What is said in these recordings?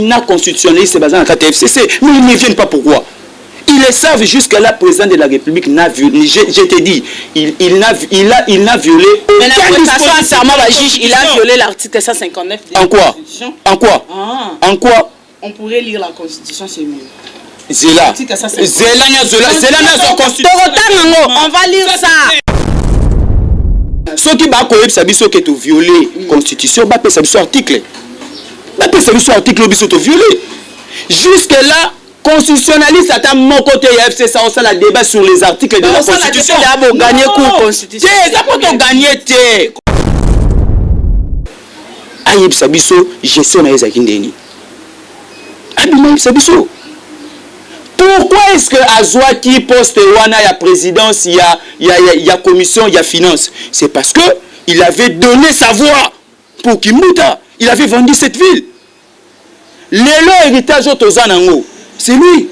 n'a constitutionnaliste basé dans la FCC, mais ils ne viennent pas pourquoi. Ils le savent jusqu'à là, président de la République n'a violé, je te dis, il n'a violé mais la serment juge, il a violé l'article 159 de la Constitution. En quoi? En quoi? On pourrait lire la Constitution, c'est mieux. Zéla. On va lire ça. Ce qui va que tu violer la Constitution, c'est un article. C'est un article qui est violé. Jusque-là, constitutionnaliste à mon côté, il y a FC, ça a le débat sur les articles de la Constitution. Ça a gagné cours Constitution. Ça peut gagner. Aïe, Sabiso, gestion na Ezakindeni. Abima Sabiso. Pourquoi est-ce que Azwaki poste wana ya présidence, il y a commission, il y a finance? C'est parce que il avait donné sa voix pour Kimuta. Il avait vendu cette ville. L'élo héritage Otozanango, c'est lui.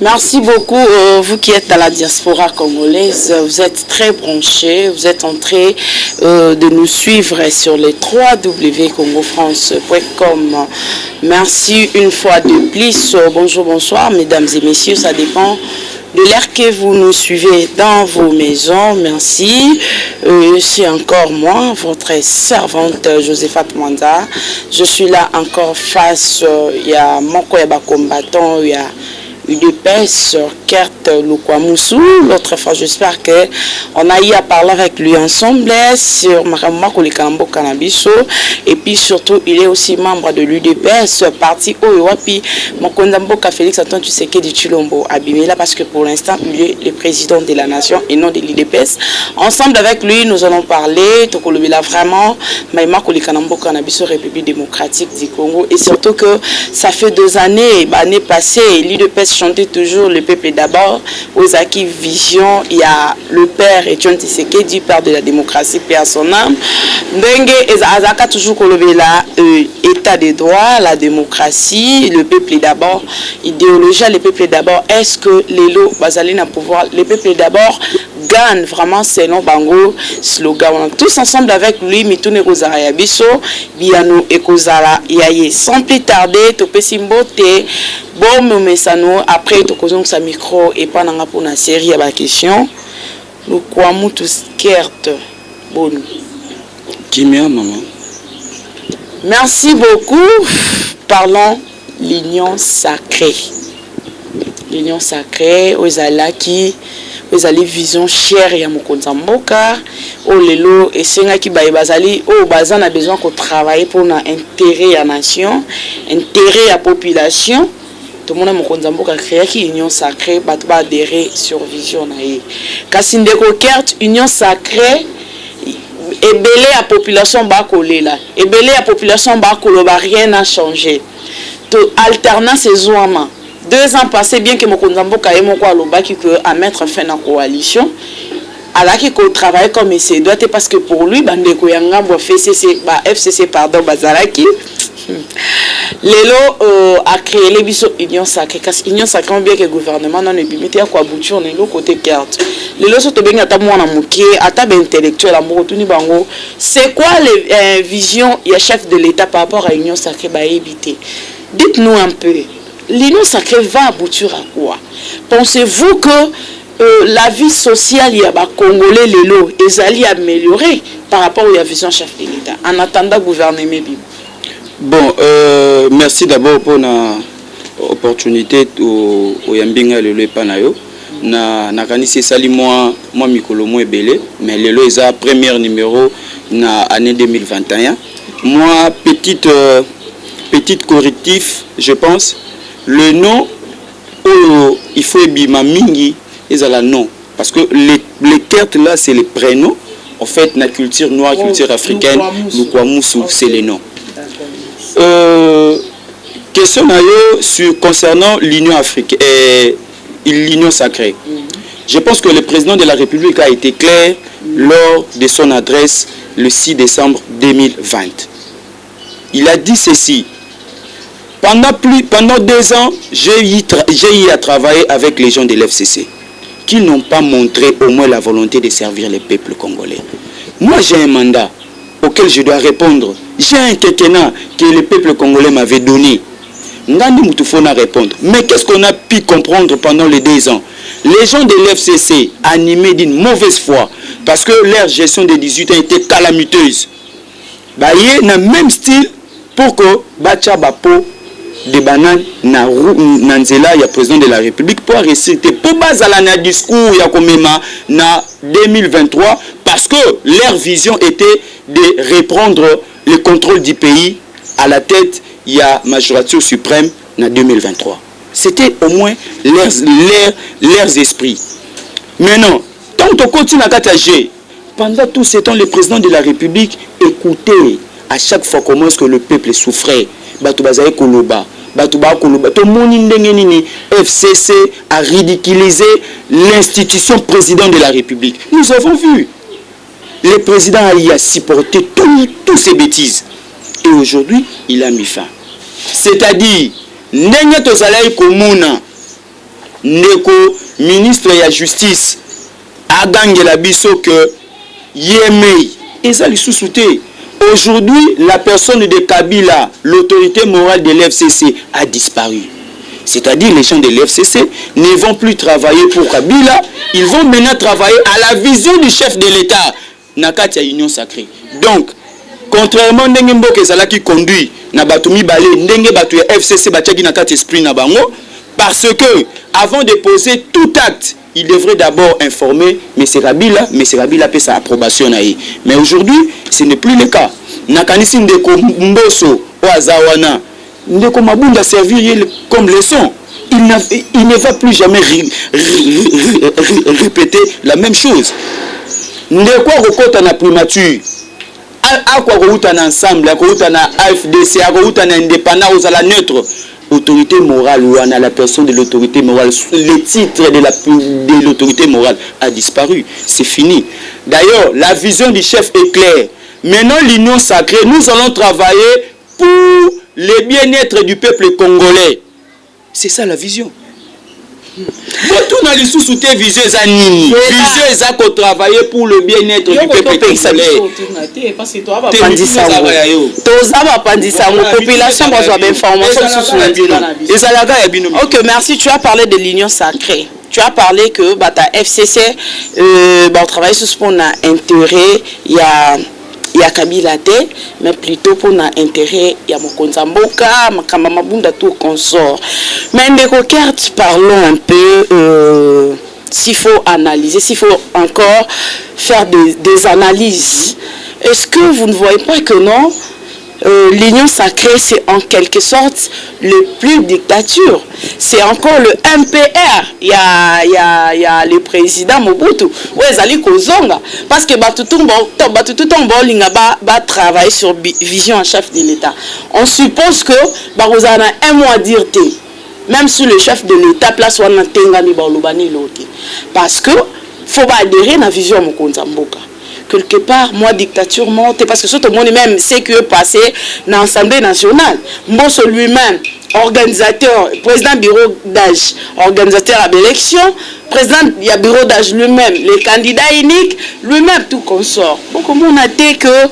Merci beaucoup, vous qui êtes à la diaspora congolaise. Vous êtes très branchés, vous êtes en train de nous suivre sur les www.congofrance.com. Merci une fois de plus. Bonjour, bonsoir, mesdames et messieurs, ça dépend de l'heure que vous nous suivez dans vos maisons. Merci. C'est encore moi, votre servante Josephat Mwanda. Je suis là encore face, il y a mon combattant, il y a UDPS, Kert Lukwamusu. L'autre fois, j'espère qu'on a eu à parler avec lui ensemble sur Makamako Likambo Canabiso. Et puis surtout, il est aussi membre de l'UDPS, parti Oyoapi, Mokondamboka Félix Antoine Tshisekedi Tshilombo Abimela, parce que pour l'instant, il est le président de la nation et non de l'UDPS. Ensemble avec lui, nous allons parler, Tokolobela vraiment, Maïmako Likambo Canabiso, République démocratique du Congo. Et surtout que ça fait 2 années, l'année passée, l'UDPS chantait toujours le peuple d'abord. Ozaki Vision, il y a le père Etienne Tshisekedi, père de la démocratie, père à son âme. Ndenge Azaka toujours colové là, état de droit, la démocratie, le peuple d'abord, idéologie, le peuple d'abord. Est-ce que les lots basaline à pouvoir, le peuple d'abord gagne vraiment selon Bango slogan. Tous ensemble avec lui, Mitune Kozara Yabiso, Biano et Kozara Yaye. Sans plus tarder, Topesimbote, bon mesano après Tokozong sa micro et pas dans pour la série à la question. Nous croyons tous Kert bon. Kimia maman. Merci beaucoup. Parlons l'union sacrée. L'union sacrée aux Alaki. Vous avez vision chère ya mokonza mboka o lelo esenga ki bazali o bazan a besoin qu'on travaille pour na intérêt à nation, intérêt à population. Tout le monde mokonza mboka créé qui union sacrée ba adhérer sur vision na ye. Kasi ndeko Kert union sacrée ebelé à population ba kolela. Ebelé à population ba koloba rien n'a changé. To alternance ezouama. 2 ans passés, bien que Mokonzambo Kaemo Lobaki à mettre fin à la coalition, alors qu'il travaille comme il se doit, parce que pour lui, Bandeko Yanga FCC, pardon, Bazaraki, Lelo a créé les bisous Union Sacrée. Union Sacrée, bien que le gouvernement n'a pas limité à quoi boucher, on est le côté carte. Lelo sont bien à ta moine à mouquer, à ta intellectuel, à Morotuni Bango. C'est quoi les visions, il y a chef de l'État par rapport à Union Sacrée, bah éviter. Dites-nous un peu. L'union sacrée va aboutir à quoi? Pensez-vous que la vie sociale y a congolais les lots et allient améliorer par rapport à la vision chef de l'État en attendant gouvernement? Bon, merci d'abord pour l'opportunité au Yambinga le Panayo. Na kanisi sali moi mikolo mo ebele mais lelo eza premier numéro na année 2021. Moi petite correctif, je pense. Le nom, il faut bima mingi, et la nom. Parce que les cartes là, c'est les prénoms. En fait, la culture noire, culture africaine, Lukwamusu, c'est les noms. Question concernant l'Union africaine, l'Union sacrée. Je pense que le président de la République a été clair lors de son adresse le 6 décembre 2020. Il a dit ceci. Pendant 2 ans, j'ai eu à travailler avec les gens de l'FCC qui n'ont pas montré au moins la volonté de servir les peuples congolais. Moi, j'ai un mandat. auquel je dois répondre. J'ai un quinquennat que le peuple congolais m'avait donné. Ngandi Moutoufouna répondre. Mais qu'est-ce qu'on a pu comprendre pendant les 2 ans? Les gens de l'FCC, animés d'une mauvaise foi, parce que leur gestion des 18 ans était calamiteuse. Bah, il y a le même style pour que Bacha Bapo de bananes na Nanzela, il y a président de la République, pour réciter, pour baser la discours, il y a comme na 2023, parce que leur vision était de reprendre le contrôle du pays à la tête. Il y a magistrature suprême en 2023. C'était au moins leurs esprits. Maintenant, tant qu'on continue à Katager, pendant tout ce temps, le président de la République écoutait à chaque fois comment est-ce que le peuple souffrait. Batoubazaye Koloba, Batouba Koloba, tout le monde FCC a ridiculisé l'institution président de la République. Nous avons vu. Le président a supporté toutes ces bêtises. Et aujourd'hui, il a mis fin. C'est-à-dire, Ndenge Tozalaï Komuna, Ndeko, ministre de la Justice, Agangela Bisso que Yemei, et ça lui sous-souté. Aujourd'hui, la personne de Kabila, l'autorité morale de l'FCC, a disparu. C'est-à-dire, les gens de l'FCC ne vont plus travailler pour Kabila, ils vont maintenant travailler à la vision du chef de l'État, Nakatia Union Sacrée. Donc, contrairement à Ndenge Kezala qui conduit na Batumi Balé, Ndenge Batu FCC Batiaki Nakat Esprit Nabango, parce que avant de poser tout acte, il devrait d'abord informer M. Kabila fait sa approbation. Mais aujourd'hui, ce n'est plus le cas. Nakanisi Ndeko Mboso ou Azawana, Ndeko Mabunda servir comme leçon. Il ne va plus jamais répéter la même chose. Ndeko Rokota na primature. À quoi on ensemble, à quoi on a AFDC, à quoi on a indépendant, aux à la neutre. Autorité morale, ou on a la personne de l'autorité morale, le titre de l'autorité morale a disparu. C'est fini. D'ailleurs, la vision du chef est claire. Maintenant, l'union sacrée, nous allons travailler pour le bien-être du peuple congolais. C'est ça la vision. Tout dans les sous-soutés visés à Nini. Visés à travailler pour le bien-être du peuple congolais. Ok, merci. Tu as parlé de l'union sacrée. Tu as parlé que ta FCC travaille sur ce qu'on a intérêt. Il y a Kabila T, mais plutôt pour notre intérêt, il y a Mokonza Mboka, Makamamabunda, tout consort. Mais parlons un peu, s'il faut analyser, s'il faut encore faire des analyses. Est-ce que vous ne voyez pas que non, l'union sacrée, c'est en quelque sorte le plus dictature. C'est encore le MPR. Il y a le président Mobutu. Parce que va travailler sur vision en chef de l'État. On suppose que vous avez un mois à dire même si le chef de l'État place parce que faut adhérer à la vision Mokonza Mboka. Quelque part, moi, dictature monte, parce que tout le monde même sait que passé dans l'Assemblée nationale. Mbosso lui-même, organisateur, président bureau d'âge, organisateur à l'élection, président du bureau d'âge lui-même, les candidats uniques, lui-même tout consort. Donc, on a dit que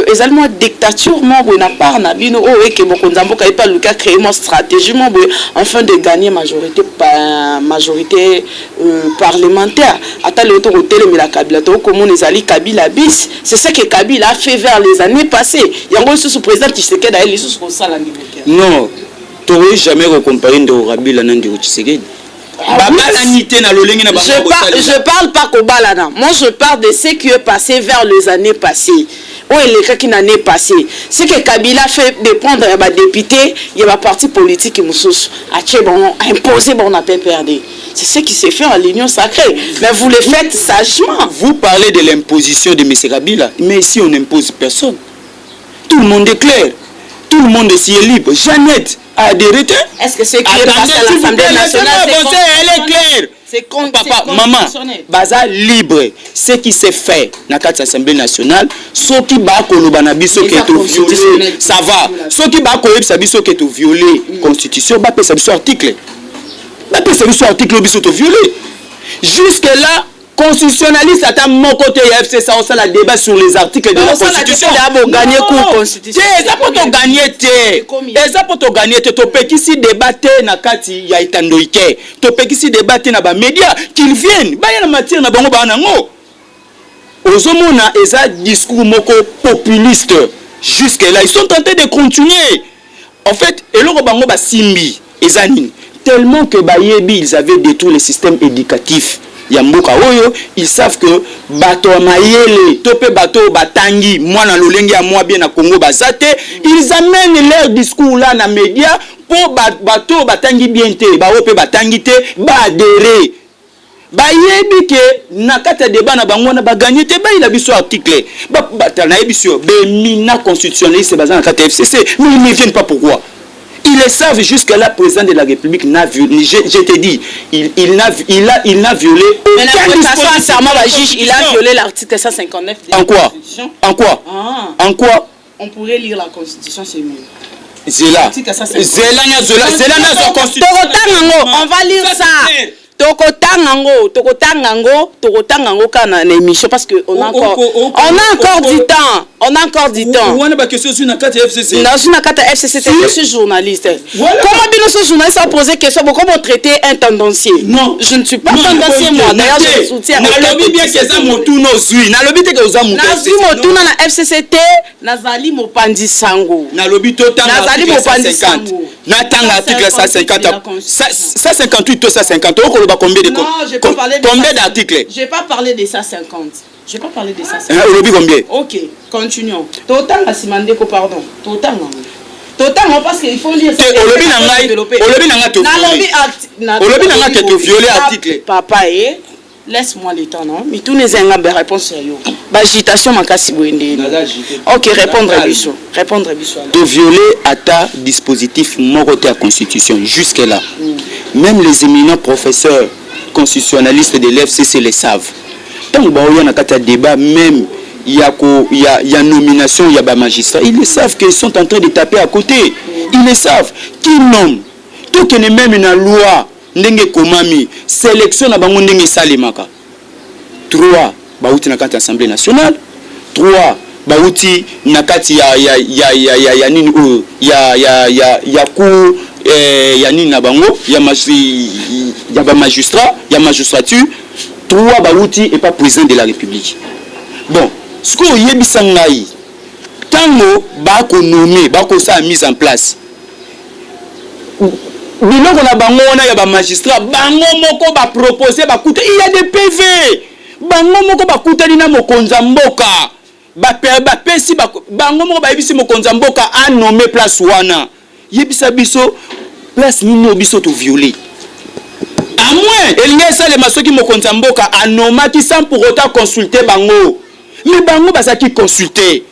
exactement dictature, on n'a pas que Mokonzambo n'a pas le cas créer une stratégie afin de gagner majorité parlementaire. Attends le tour au télé, mais la Kabila, comme on est allé Kabila bis, c'est ça que Kabila a fait vers les années passées. Il y a un sous président qui se queda il sous ça la non, tu n'aurais jamais recompagné de Rabila Nandi Tshisekedi. Je parle pas qu'au balana. Moi, je parle de ce qui est passé vers les années passées. Où il est qui l'année passée. Ce que Kabila fait de prendre un député, il y a un parti politique qui nous a imposé, on a perdu. C'est ce qui s'est fait en l'union sacrée. Mais vous le faites sagement. Vous parlez de l'imposition de M. Kabila, mais ici on n'impose personne. Tout le monde est clair. Tout le monde est libre. Jeannette a adhéré. Est-ce que c'est qui est passé à l'Assemblée nationale? Elle est claire. C'est papa, maman, baza libre. Ce qui s'est fait dans l'Assemblée nationale, ceux qui battent Kolobanabiso qui est violé, ça va. Ceux qui battent Kolobanabiso qui est violé, constitution, battent sa article. Battent sa article qui est violé. Jusque là, constitutionnaliste à mon côté FCC ça on la débat sur les articles de la constitution gagner cours constitution ça pour te gagner ça pour te gagner te pekisi débattre na kati ya itandoike to pekisi débattre na ba média qu'ils viennent ba ya matière na bango ba nango ozomona eza discours moko populiste jusque là ils sont tentés de continuer en fait eloko bango ba simbi ezanini tellement que bayebi ils avaient détruit le système éducatif Yamboka oyo ils savent que bato mayele topé bato batangi moi na lolenge ya moi bien na Congo bazate ils amènent leur discours là na média pour bato batangi bien te ba opé batangi te ba adhérer ba yebi ke na kata débat na bango na ba gagner te ba il a biso article ba na yebiso be mina constitutionnaliste bazana kata FCC mais ils ne viennent pas pourquoi. Ils le savent jusque-là, président de la République n'a violé. Je te dis, il n'a violé. Mais il a violé l'article 159 de la Constitution. En quoi En quoi on pourrait lire la Constitution, c'est mieux. Zéla. On va lire ça. Tokotangango kana na émission parce que on a encore du temps. On a encore du temps. On a pas question sur na carte FCC. Dans une carte FCC, je suis journaliste. Comment bien ce journaliste a posé question comment traiter un tendancier? Non, je ne suis pas tendancier moi. D'ailleurs, je soutiens. Na lobby bien que ça motuno zui. Na lobby te que oza motuno. Na zui motuno na FCCT, nazali mopandi sango. Na lobby total nazali mopandi sango. Na tanga article 150. 158 ou 150. Combien de combien d'articles? Je n'ai pas parlé de 150. Je n'ai pas parlé de 150. Lobby combien? Ok, continuons. Total à Simandeko, pardon. Total parce qu'il faut lire ça. Lobby n'a pas violé article. Papa, laisse-moi le temps, non? Mais tous les gens ont réponse sérieuse. Agitation, ma casse. Ok, répondre à Bissot. De violer à ta dispositif moroté à constitution jusque-là. Même les éminents professeurs constitutionnalistes de l'FCC le savent. Tant qu'il y a un débat, même il y a nomination, il y a magistrat, ils le savent qu'ils sont en train de taper à côté. Ils le savent. Qui nomme? Tout qui n'est même une loi, n'enge komami, sélection na bango n'enge salimaka. 3, bauti na kati Assemblée nationale. 3, bauti na kati ya nini o ya cour ya nini na bango ya ba magistrat ya magistrature. 3 bauti et pas président de la République. Bon, ce que yebisa ngai tango ba ko nommer ba ko sa mise en place. Biloko na bango na ya ba magistrat bango moko ba proposer ba kuta il y a des PV. Bango moko ba kutani na mokonza mboka. Ba pesi bango moko ba yebisi mokonza mboka a nommer place wana. Yebisa biso place nini biso to violer. À moins il n'y a ça les masoki mokonza mboka a nomma qui sans pour autant consulter bango. Mais bango bazaki consulter.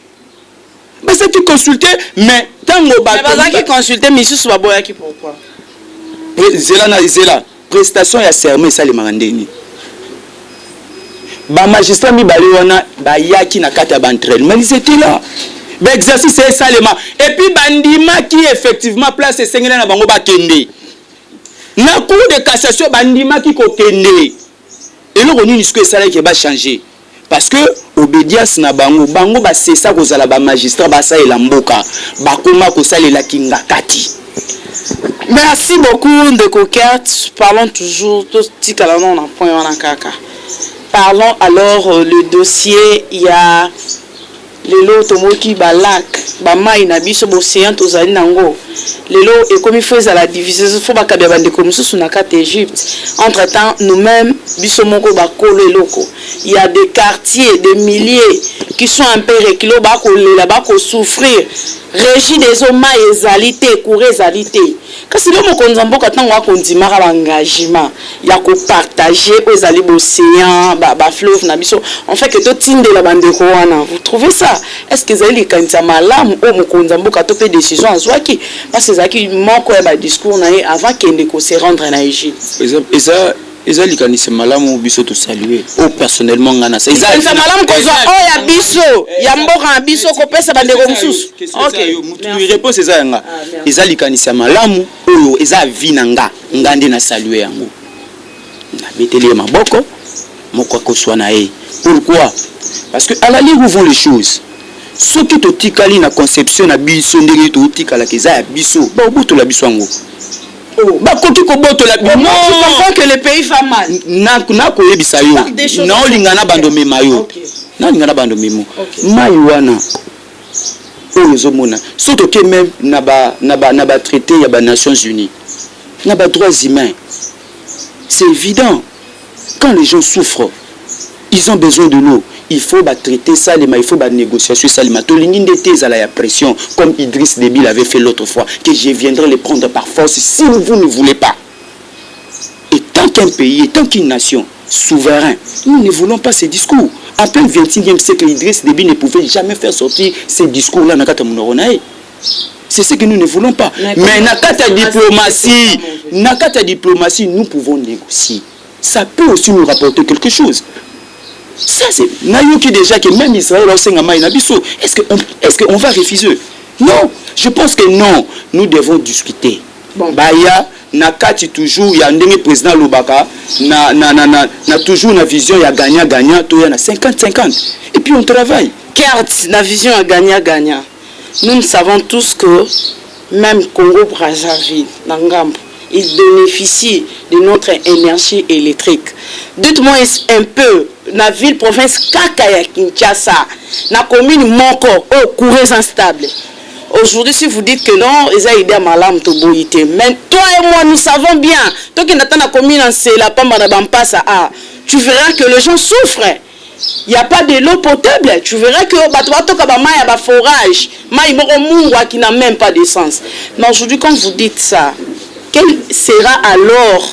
Bazaki consulter mais tango ba bazaki consulter mais sous baboya qui pourquoi? Zela prestation ya serment ça les marandeni. Ba magistrat mi bali wana ba yaki na kata ba entraînement ils étaient là. Ba exercice c'est ça les ma et puis bandima qui effectivement place sengela na bango ba kende. Na cour de cassation bandima qui ko kende. Et le roni nisque ça là qui va changer. Parce que obédience na bango ba c'est ça ko zala ba magistrat ba ça et mboka ba koma ko salela kinga kati. Merci beaucoup de coquette. Parlons toujours Parlons alors le dossier. Il y a le Tomoki Balak, Bama Inabiso Bocéan Tozali Nango. Le lot est comme il faut à la division. Il faut pas de comme sous la carte Égypte. Entre temps, nous-mêmes, Bisomoko Bako le loco. Il y a des quartiers, des milliers qui sont un peu reculés, là-bas, pour souffrir. Régie des hommes et zalité, courir zalité. Quand c'est le mot qu'on a beaucoup de temps, on dit engagement. Il y a qu'on partager aux alliés océans, fleuve, nabiso. On fait que tout team de la bande de Rwanda. Vous trouvez ça? Est-ce que vous avez quand ça malam ou mon konzambo quand on fait décision en soi qui parce que ça qui manque un discours avant qu'il ne se rendre en Égypte. Et ça ezali kanisa malamu biso to saluer o personnellement ngana ça ezali malamu ko zo o ya biso ya mboka biso ko pesa bande ko mususu. OK tu réponds c'est ça nga ezali kanisa malamu oyo eza vinanga ngande na saluer yango na beteli maboko moko soit nae. Pourquoi? Parce que à la ligne où vont les choses. Ce qui te tikali na conception na biso ndenge to tikala keza ya biso. Ba obuto la biso ngo. Ba koki ko boto la biso. Non, tu comprends que le pays va mal. Na ko yebisa yo. Na olingana bando memayo. Na olingana bando memo. Mai wana. Surtout que même na ba traité ya ba Nations Unies. Na ba droits humains. C'est évident. Quand les gens souffrent, ils ont besoin de l'eau. Il faut traiter ça, il faut négocier ça. La pression, comme Idriss Déby l'avait fait l'autre fois, que je viendrai les prendre par force si vous ne voulez pas. Et tant qu'un pays, tant qu'une nation souverain, nous ne voulons pas ces discours. À peine 21e siècle, Idriss Déby ne pouvait jamais faire sortir ces discours-là. C'est ce que nous ne voulons pas. Mais nakata diplomatie, nous pouvons négocier. Ça peut aussi nous rapporter quelque chose. Ça c'est Nayoki déjà que même Israël est-ce qu'on va refuser? Non, je pense que non, nous devons discuter. Bon, Baya nakati toujours ya ndenge président Lobaka na toujours na vision ya gagnant to ya na 50-50 et puis on travaille. Car la vision ya gagnant. Nous savons tous que même Congo Brazzaville Nangambo, il bénéficie de notre énergie électrique. Dites-moi un peu, la ville province Kakaya Kinshasa, la commune Moko, au courant instable. Aujourd'hui, si vous dites que non, ils ont idée à Malam Toboïté. Mais toi et moi, nous savons bien, toi qui n'attends la commune, c'est la Pamba Bampasa, tu verras que les gens souffrent. Il n'y a pas de l'eau potable. Tu verras que il y a des forages, qui n'a même pas d'essence. Mais aujourd'hui, quand vous dites ça, quel sera alors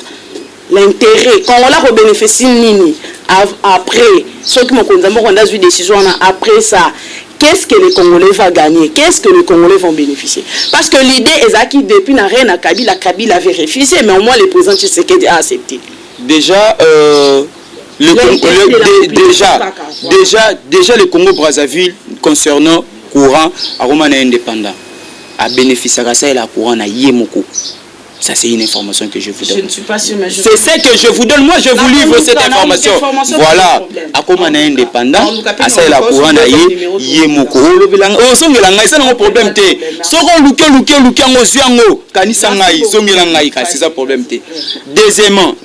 l'intérêt quand on a bénéficié après ceux qui m'ont vu décision après ça? Qu'est-ce que les Congolais vont gagner? Qu'est-ce que les Congolais vont bénéficier? Parce que l'idée est que depuis la reine Kabila avait refusé, mais au moins le président Tshisekedi a accepté. Déjà, déjà le Congo Brazzaville concernant courant à Romana indépendant a bénéficié de ça et la courant à Yemoko. Ça c'est une information que je vous donne. Je ne suis pas sûr, mais c'est ce que je vous donne. Moi je vous livre cette information. Voilà. À Romana indépendant, à ça et la courant à Yemoko. Oh songelanga ça n'a problème te. Soko luke ngoziango kanisa ngai songelanga ika c'est ça problème te. Deuxièmement,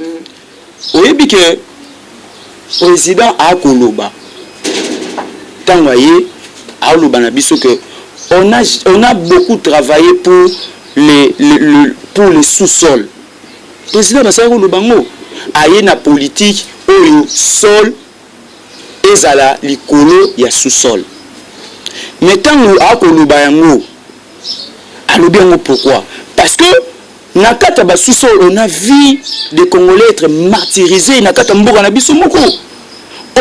oyebi que président a Koloba Tangaye a Lobanabiso que on a beaucoup travaillé pour les sous-sols. Président Basaro Kolobango a une politique au sol et zala likolo ya sous-sol. Mais tant a Koloba yango a lobiango pourquoi? Parce que Nakata ba sous-sol, on a vu des Congolais être martyrisés. Nakata mboka na biso moko.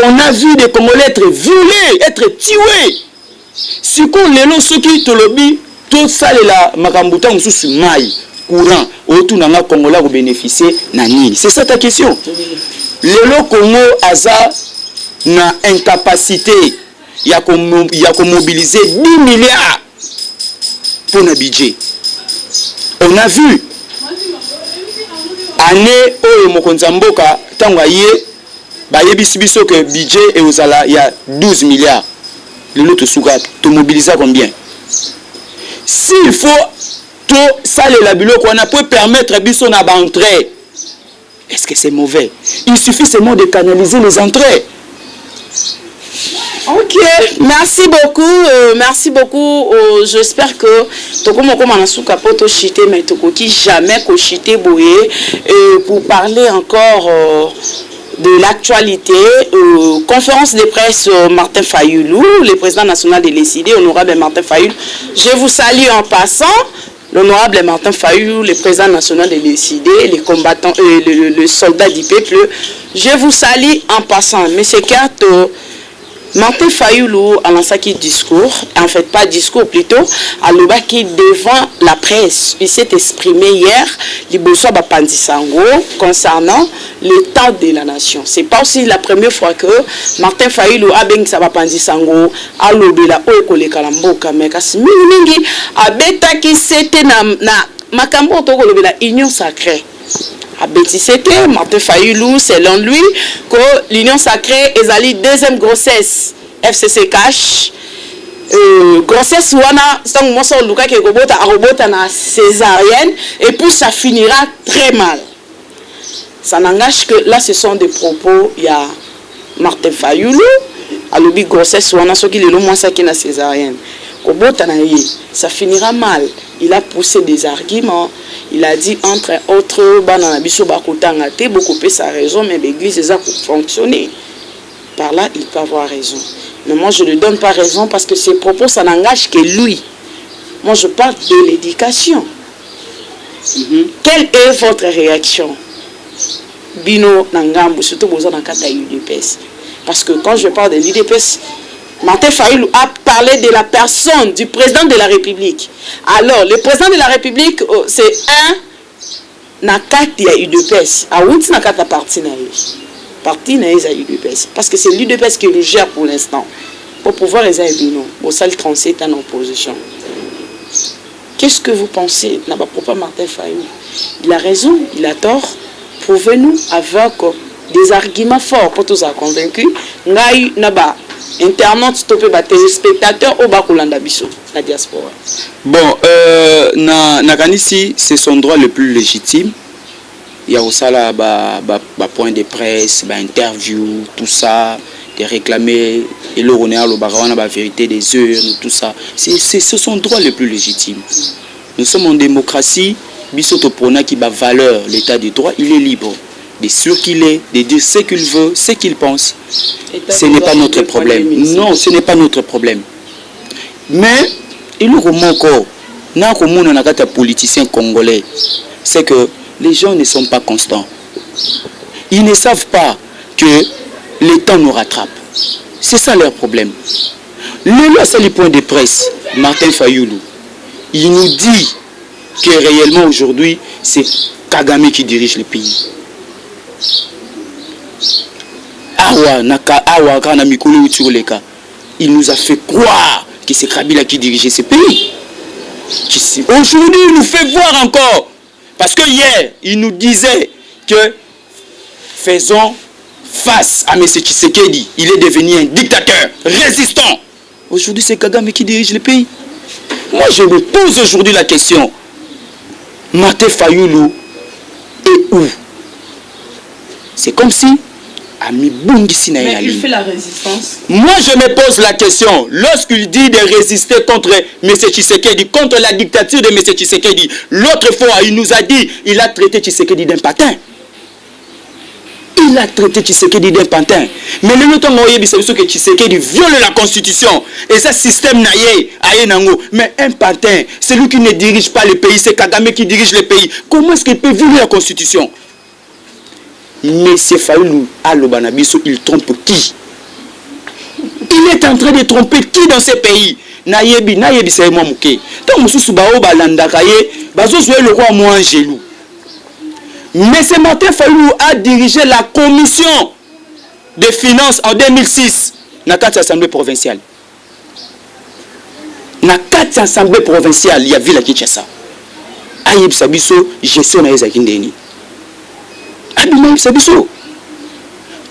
On a vu des Congolais être violés, être tués. Si qu'on lelo ceux qui te lobby, tout ça la makambuta mususu mai courant, autour nanga Congolais pour bénéficier nani. C'est ça ta question. Lelo Congo aza na incapacité ya ko mobiliser 10 milliards pour le budget. On a vu année oyo mokonza mboka tango aye bayebisi biso que budget et ozala il y a 12 milliards. Le lot souka to mobiliser combien? S'il faut to saler la biloko on a peut permettre biso na ba entrée. Est-ce que c'est mauvais? Il suffit seulement de canaliser les entrées. Ok, merci beaucoup. J'espère que Tokomo Manasuka poto chité mais Tokoki jamais ko chité boyé pour parler encore de l'actualité. Conférence de presse Martin Fayulu, le président national de l'ECD, honorable Martin Fayulu. Je vous salue en passant. L'honorable Martin Fayulu, le président national de l'ECD, les combattants, le soldat du peuple. Je vous salue en passant. Mais c'est carte. Martin Fayulu a lancé un discours, en fait pas discours plutôt, à l'Obaki devant la presse. Il s'est exprimé hier, concernant l'état de la nation. C'est pas aussi la première fois que Martin Fayulu a bien sa Pandisango, à l'Obela, au Kolekalamboka, mais Kasmingi, a bêta qui c'était na Makambo Toko l'Obela, union sacrée. à Bétissété, Martin Fayoulou, selon lui, que l'union sacrée est la deuxième grossesse FCC cash. Grossesse wana c'est un morceau Luka qui robota na césarienne et puis ça finira très mal. Ça n'engage que là ce sont des propos il y a Martin Fayoulou à l'obi grossesse wana ce qui le moins ça qui na césarienne. Kobota na yi ça finira mal. Il a poussé des arguments. Il a dit entre autres banana biso bakutanga te beaucoup pe sa raison mais l'église ça pour fonctionner. Par là il peut avoir raison. Mais moi, je ne lui donne pas raison parce que ses propos, ça n'engage que lui. Moi, je parle de l'éducation. Quelle est votre réaction? Bino Nangambo, surtout dans le cas de l'UDPS. Parce que quand je parle de l'UDPS, Martin Fayoulou a parlé de la personne du président de la République. Alors, le président de la République, c'est un nakati à l'UDPS. À où est-ce que parti parti na UDPS parce que c'est l'UDPS qui le gère pour l'instant pour pouvoir les aider non au salle 37 en opposition. Qu'est-ce que vous pensez n'a pas propos Martin Fayoulou? Il a raison, il a tort. Prouvez-nous avec des arguments forts pour tous à convaincre ngai naba internautes stopper ba téléspectateurs au bakulanda biso la diaspora. Bon na kanisi c'est son droit le plus légitime. Il y a aussi là point de presse, interview, tout ça, de réclamer et le honneur, la vérité des heures, tout ça. C'est son droit le plus légitime. Nous sommes en démocratie, Bissoto Prona qui bat valeur l'état du droit, il est libre de ce qu'il est, de dire ce qu'il veut, ce qu'il pense. Ce n'est pas notre problème. Non, ce n'est pas notre problème. Mais il nous remonte encore, nous avons un politicien congolais, c'est que les gens ne sont pas constants. Ils ne savent pas que le temps nous rattrape. C'est ça leur problème. C'est le point de presse. Martin Fayoulou, il nous dit que réellement aujourd'hui, c'est Kagame qui dirige le pays. Il nous a fait croire que c'est Kabila qui dirigeait ce pays. Aujourd'hui, il nous fait voir encore. Parce que hier, il nous disait que faisons face à M. Tshisekedi. Il est devenu un dictateur résistant. Aujourd'hui, c'est Kagame qui dirige le pays. Moi, je me pose aujourd'hui la question. Martin Fayoulou est où? C'est comme si mais il fait la résistance. Moi, je me pose la question. Lorsqu'il dit de résister contre M. Tshisekedi, contre la dictature de M. Tshisekedi, l'autre fois, il nous a dit, il a traité Tshisekedi d'un pantin. Il a traité Tshisekedi d'un pantin. Mais le temps que Tshisekedi viole la constitution et ce système naïe, mais un pantin, c'est lui qui ne dirige pas le pays, c'est Kagame qui dirige le pays. Comment est-ce qu'il peut violer la constitution? Monsieur Fayoulou Alobanabiso, il trompe qui? Il est en train de tromper qui dans ce pays? Nayebi c'est moi mouké. Tant que Moussou Bao Balandakaye, Bazo Zoué le roi moi Angelou. Mais ce Martin Fayoulou a dirigé la commission des finances en 2006 dans la assemblée provinciale. Dans la assemblée provinciale, il y a Villa Kinshasa. Ayeb Sabiso, gestion na Ezakindeni.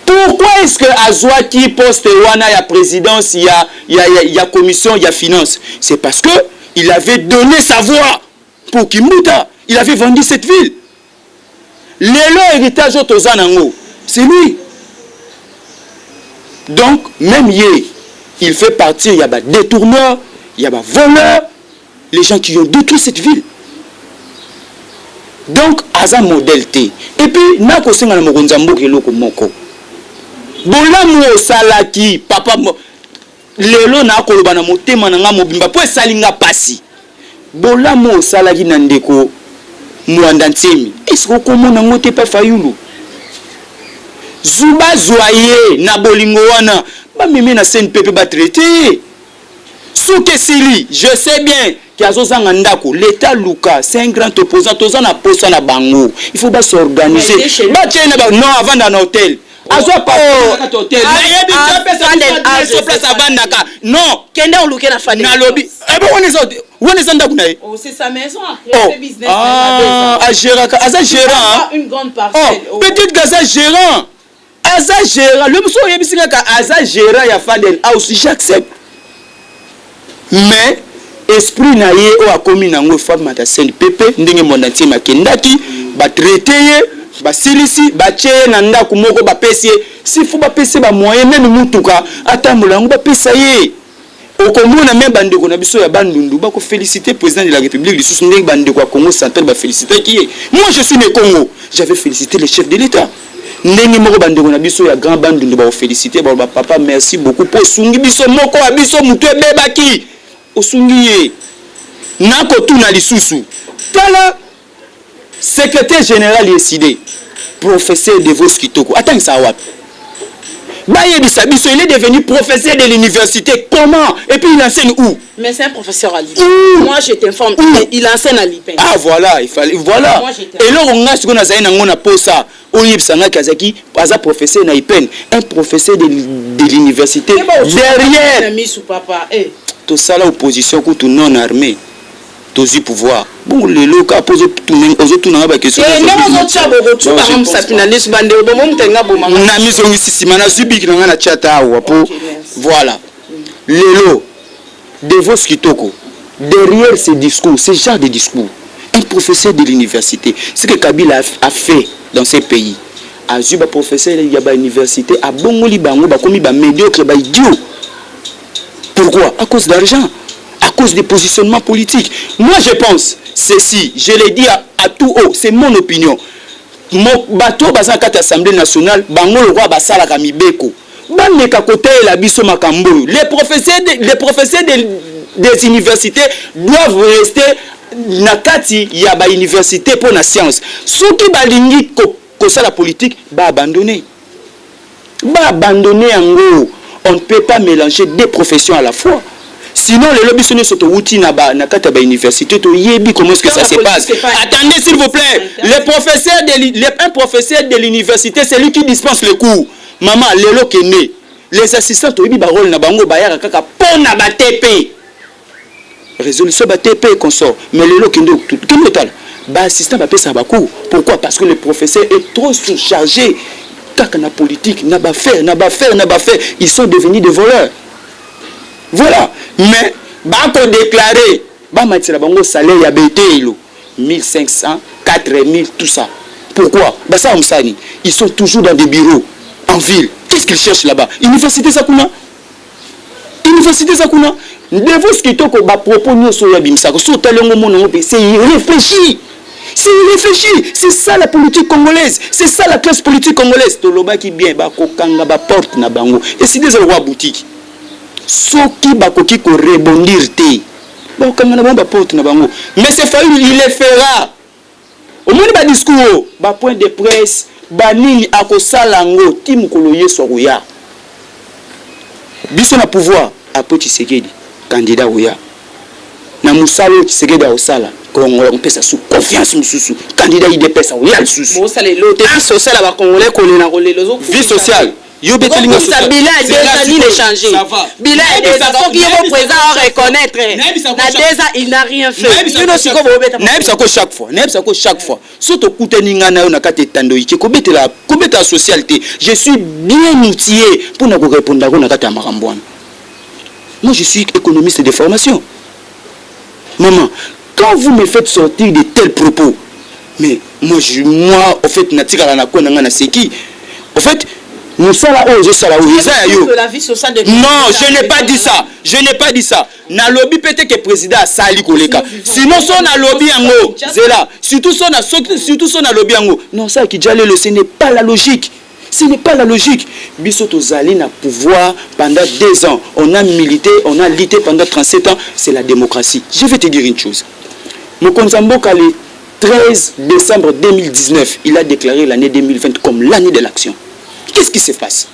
Pourquoi est-ce que Azouaki poste Wana ya présidence, il y a commission, il y a finance? C'est parce que il avait donné sa voix pour Kimuta. Il avait vendu cette ville. L'élo héritage Tozanango, c'est lui. Donc, même hier, il fait partie, il y a des détourneurs, il y a des voleurs, les gens qui ont détruit cette ville. Donc, Aza modèle T. Et puis, Nako Senga na Mokonzambo ke loko moko. Bolamu salaki, papa, lelo na koloba na motema na nga mobimba, po salinga pasi. Bolamu salaki na ndeko, Mwanda Ntemi. Est-ce que komona ngote pa Fayoulou? Zuba Zouaye, na bolingo wana, ba meme na CNPP ba traité. Souke Sili, je sais bien. L'État Luka, c'est un grand opposant. Il faut s'organiser. Non, avant dans un hôtel. Azwa pas hôtel. Non. Kenda uluke na Fadel. Na lobby. Eh bon on est en train. Oh, c'est sa maison après business. Ah, à gérant, une grande parcelle. Oh, peut-être que gérant. Aza gérant, le monsieur yebisika ka aza gérant ya Fadel House, j'accepte. Mais esprit na ye o akomi nango femme mata send pepe ndenge mondantie makendaki ba traiter ba silisi ba tie na ndako moko ba pesi si faut ba pesi ba moyen même mutuka atambola ngo ba pesa ye. Okomona même bandeko na biso ya bandundu ba ko féliciter président de la République du Sous ndenge bandeko ya Congo central ba féliciter qui est. Moi je suis né Congo, j'avais félicité le chef de l'État. Ndenge moko bandeko na biso ya grand bandundu ba féliciter ba papa merci beaucoup pour sungi biso moko ya biso mutu ebebaki osungi ye nako tuna lisusu tala secrétaire général décidé professeur de Vos Kitoko attends ça wapi Baye Bisabiso, il est devenu professeur de l'université. Comment? Et puis il enseigne où? Mais c'est un professeur à l'IPEN. Moi je t'informe, il enseigne à l'IPEN. Ah voilà, il fallait. Voilà. Et là on a ce qu'on a dit, on a posé ça. Oyebsanga Kazaki, pas un professeur na IPEN, un professeur de l'université. Derrière. Tout ça là opposition contre non armé. Tous y pouvoir. Bon les locaux posent tout même aux autres n'a pas question. Et non aux autres ça par exemple ça finaliste bande au moment tenga bo mama. Na miso ngisisi mana zubi kinanga na chata wapo. Voilà. Lelo de Vos Kitoko. Derrière ces discours, ce genre de discours, un professeur de l'université, ce que Kabila a fait dans ces pays. Azuba professeur il y a ba université a bongoli bango ba komi ba médiocre ba idiot. Pourquoi? À cause d'argent. À cause des positionnements politiques. Moi, je pense, ceci, je l'ai dit à tout haut, c'est mon opinion. Mon bateau, dans l'Assemblée nationale, le roi Basala Kamibeko. Les professeurs des universités doivent rester nakati ya ba université pour la science. Ceux qui balingi la politique, abandonner. Abandonner en gros. On ne peut pas mélanger deux professions à la fois. Sinon, les lobbies sont sur l'outil na université. Comment est-ce que ça se passe? Attendez, s'il vous plaît. Un professeur de l'université, c'est lui qui dispense les cours. Maman, les assistants, résolution TP consort. Mais les assistant pourquoi? Parce que le professeur est trop surchargé. La politique, n'a pas fait. Ils sont devenus des voleurs. Voilà. Mais, banco déclaré, salaire y a BT, 1500, 4000, tout ça. Pourquoi? Ils sont toujours dans des bureaux, en ville. Qu'est-ce qu'ils cherchent là-bas? Université Sakuna. Devos Kitoko propose sur Yabimsa. C'est irréfléchi. C'est irréfléchi. C'est ça la politique congolaise. C'est ça la classe politique congolaise. Toloba qui bien, kokanga ba porte na bango. Et si des rois boutique. Soki bakoki ko rebondir te. Kokanga na ba porte na bango. Mais c'est Fayoul, il le fera. Au moins ba discours, ba point de presse, ba nini akosala ngo tim koloye soruya. Biso na pouvoir apo Tshisekedi, candidat oya. Na musalo Tshisekedi osala. Congolais on peut ça sous confiance mususu candidat IDPS ça oya susu bon ça les lotés social ba congolais kolena kolelo vie sociale yo betelinga social bilan déjà il est changé bilan déjà faut qu'il faut présent reconnaître na déjà il n'a rien fait nous siko bo beta naib ça ko chaque fois surtout kuteninga na yo na kate tando iki ko betela socialité je suis bien outillé pour na ko répondre na kate makambo. Moi je suis économiste de formation. Maman, quand vous me faites sortir de tels propos, mais moi, au fait, na c'est qui? Au fait, nous sommes là, je suis là, non, je n'ai pas dit ça. Na lobby peut-être que le président a sali koleka. Sinon, son na lobby en haut, c'est là. Surtout son na lobby en haut. Non, ça qui déjà ce n'est pas la logique. Ce n'est pas la logique. Bissoto Zali n'a pouvoir pendant 2 ans. On a milité, on a lutté pendant 37 ans. C'est la démocratie. Je vais te dire une chose. Mokonzamboka le 13 décembre 2019, il a déclaré l'année 2020 comme l'année de l'action. Qu'est-ce qui se passe?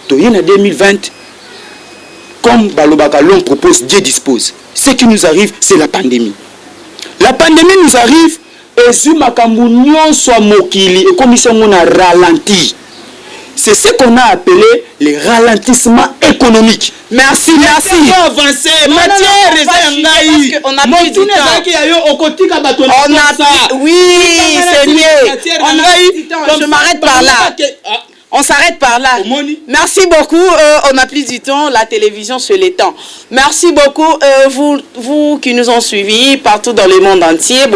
En 2020, comme Balobaka l'homme propose, Dieu dispose. Ce qui nous arrive, c'est la pandémie. La pandémie nous arrive et si Makambounion soit mokili et comme ils sont ralenti. C'est ce qu'on a appelé les ralentissements économiques. Merci. Avancer. On a plus de temps. Oui, c'est mieux. Je m'arrête par là. On s'arrête par là. Merci beaucoup. On a plus du temps. La télévision se l'étend. Merci beaucoup. Vous qui nous ont suivis partout dans le monde entier.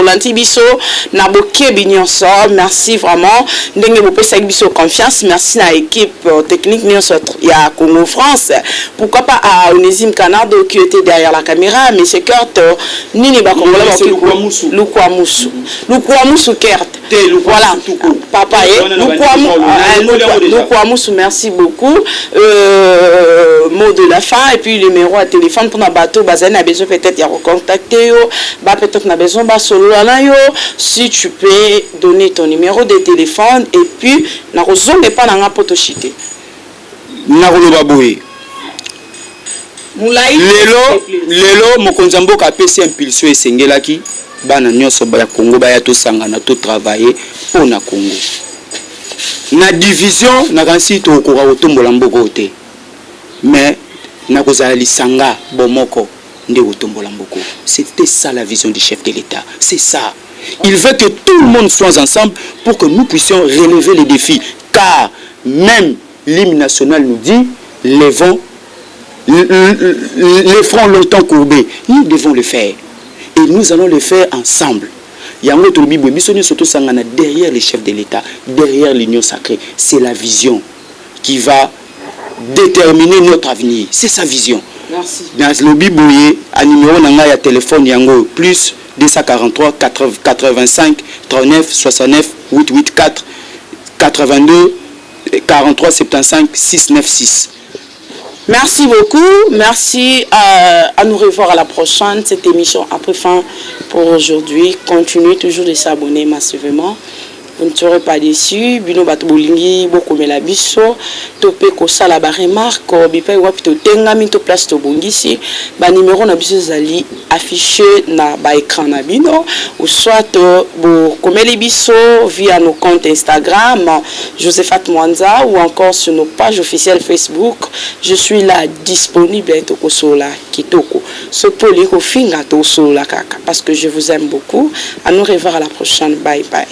Merci vraiment. Confiance. Merci à l'équipe technique il y a Congo France. Pourquoi pas à Onésime Canardo qui était derrière la caméra. Mais c'est Kurt. Nini Bakongola Lukwamusu Kurt. Voilà. Papa Lukwamusu, merci beaucoup. Mot de la fin et puis le numéro à téléphone pour notre bateau. Bazane a besoin peut-être de recontacter. Peut-être n'a besoin de solo. Si tu peux donner ton numéro de téléphone et puis n'a raison de pas dans potochité. Lelo mokonzambo kapesi impulsion esengelaki bana nyonso ba Congo ba ya to sangana to travailler pour na Congo. Na division na kansi to ko otombola mboko te. Mais na kozala lisanga bomoko nde otombola mboko. C'était ça la vision du chef de l'État. C'est ça. Il veut que tout le monde soit ensemble pour que nous puissions relever les défis. Car même l'hymne national nous dit les fronts longtemps courbés. Nous devons le faire. Et nous allons le faire ensemble. Derrière les chefs de l'État, derrière l'union sacrée, c'est la vision qui va déterminer notre avenir. C'est sa vision. Merci. Dans le Bibouye, à numéro de téléphone yango plus 243 85 39 69 884 82 43 75 696. Merci beaucoup. Merci à nous revoir à la prochaine. Cette émission après fin pour aujourd'hui. Continuez toujours de s'abonner massivement. Vous ne serez pas déçus. Bino Batobolingi, beaucoup de la biso. Topé Kosa ba remarque. Bipa wapito tenga minto place to bongisi. Ba numéro na biso zali affiché na ba écran na bino. Ou soit bo komeli biso via nos comptes Instagram, Josephat Mwanza, ou encore sur nos pages officielles Facebook. Je suis là disponible à Toko Sola Kitoko. Ce poli ko finga to sola kaka parce que je vous aime beaucoup. À nous revoir à la prochaine. Bye bye.